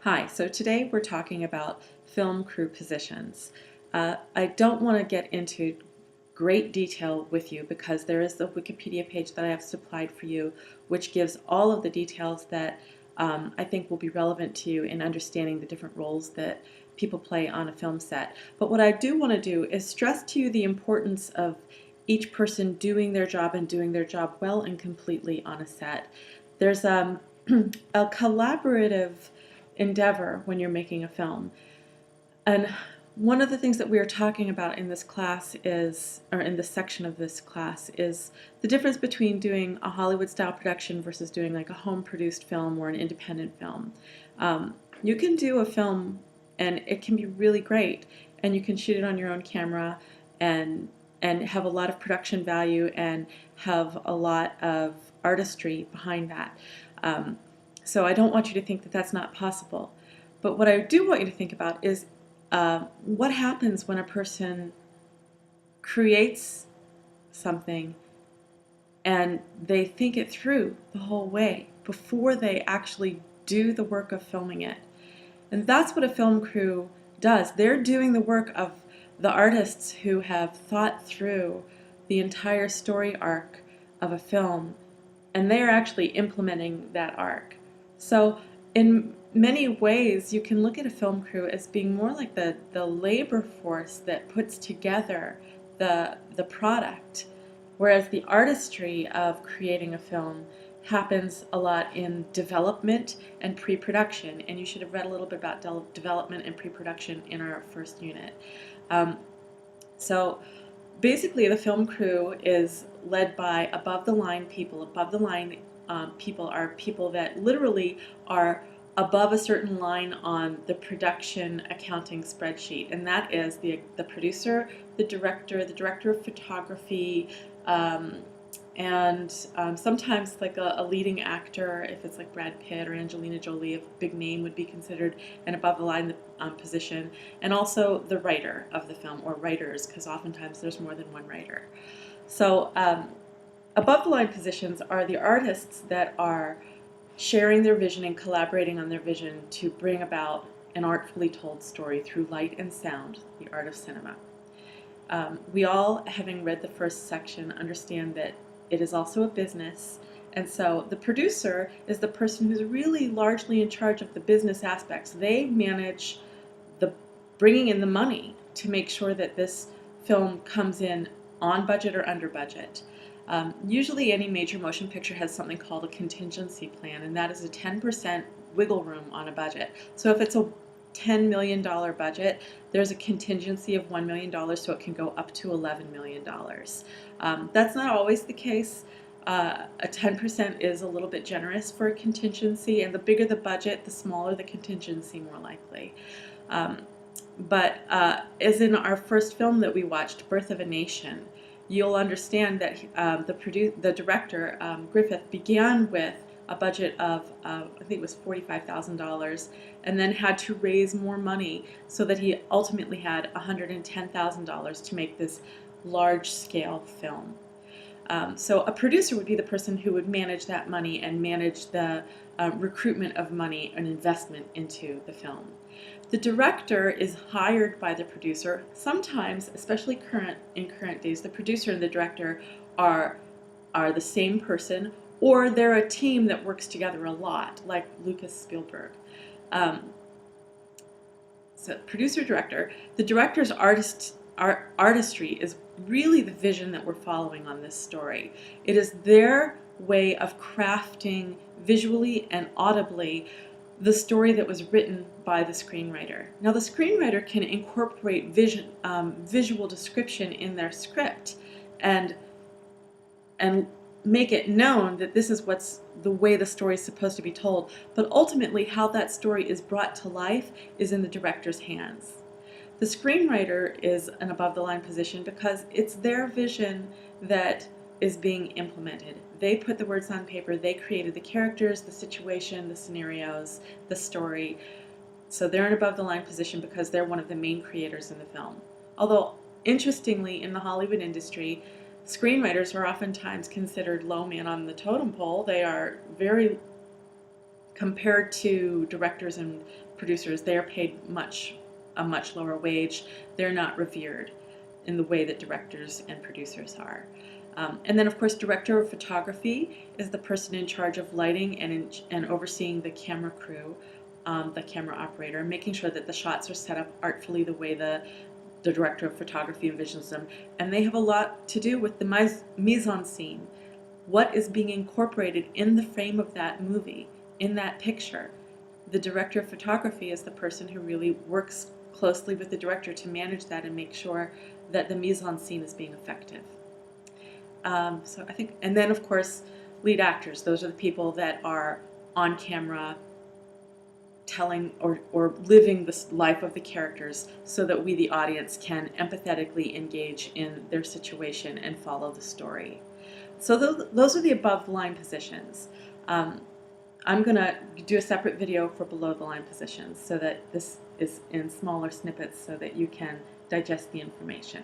Hi, so today we're talking about film crew positions. I don't want to get into great detail with you because there is the Wikipedia page that I have supplied for you, which gives all of the details that I think will be relevant to you in understanding the different roles that people play on a film set. But what I do want to do is stress to you the importance of each person doing their job and doing their job well and completely on a set. There's a collaborative endeavor when you're making a film. And one of the things that we are talking about in this class is, or in this section of this class, is the difference between doing a Hollywood style production versus doing like a home produced film or an independent film. You can do a film and it can be really great, and you can shoot it on your own camera and have a lot of production value and have a lot of artistry behind that. So I don't want you to think that that's not possible. But what I do want you to think about is what happens when a person creates something and they think it through the whole way before they actually do the work of filming it. And that's what a film crew does. They're doing the work of the artists who have thought through the entire story arc of a film, and they are actually implementing that arc. So in many ways, you can look at a film crew as being more like the labor force that puts together the product, whereas the artistry of creating a film happens a lot in development and pre-production, and you should have read a little bit about development and pre-production in our first unit. So basically the film crew is led by above-the-line people. Above-the-line people are people that literally are above a certain line on the production accounting spreadsheet, and that is the producer, the director of photography, and sometimes like a leading actor, if it's like Brad Pitt or Angelina Jolie, a big name would be considered an above-the-line position, and also the writer of the film, or writers, because oftentimes there's more than one writer. So above-the-line positions are the artists that are sharing their vision and collaborating on their vision to bring about an artfully told story through light and sound, the art of cinema. We all, having read the first section, understand that it is also a business, and so the producer is the person who's really largely in charge of the business aspects. They manage the bringing in the money to make sure that this film comes in on budget or under budget. Usually any major motion picture has something called a contingency plan, and that is a 10% wiggle room on a budget. So if it's a $10 million budget, there's a contingency of $1 million, so it can go up to $11 million. That's not always the case. A 10% is a little bit generous for a contingency, and the bigger the budget, the smaller the contingency, more likely. But as in our first film that we watched, Birth of a Nation, you'll understand that the director, Griffith, began with a budget of, I think it was $45,000, and then had to raise more money so that he ultimately had $110,000 to make this large-scale film. So a producer would be the person who would manage that money and manage the recruitment of money and investment into the film. The director is hired by the producer. Sometimes, especially in current days, the producer and the director are the same person, or they're a team that works together a lot, like Lucas Spielberg. So producer-director, the director's artistry is really the vision that we're following on this story. It is their way of crafting visually and audibly the story that was written by the screenwriter. Now the screenwriter can incorporate visual description in their script and make it known that this is what's the way the story is supposed to be told, but ultimately how that story is brought to life is in the director's hands. The screenwriter is an above-the-line position because it's their vision that is being implemented. They put the words on paper, they created the characters, the situation, the scenarios, the story. So they're an above-the-line position because they're one of the main creators in the film. Although, interestingly, in the Hollywood industry, screenwriters are oftentimes considered low man on the totem pole. They are very compared to directors and producers, they are paid a much lower wage. They're not revered in the way that directors and producers are. And then, of course, director of photography is the person in charge of lighting and overseeing the camera crew, the camera operator, making sure that the shots are set up artfully the way the director of photography envisions them. And they have a lot to do with the mise-en-scene. What is being incorporated in the frame of that movie, in that picture? The director of photography is the person who really works closely with the director to manage that and make sure that the mise-en-scene is being effective. So I think, and then of course, lead actors. Those are the people that are on camera telling or living the life of the characters so that we, the audience, can empathetically engage in their situation and follow the story. So those are the above the line positions. I'm going to do a separate video for below the line positions so that this is in smaller snippets so that you can digest the information.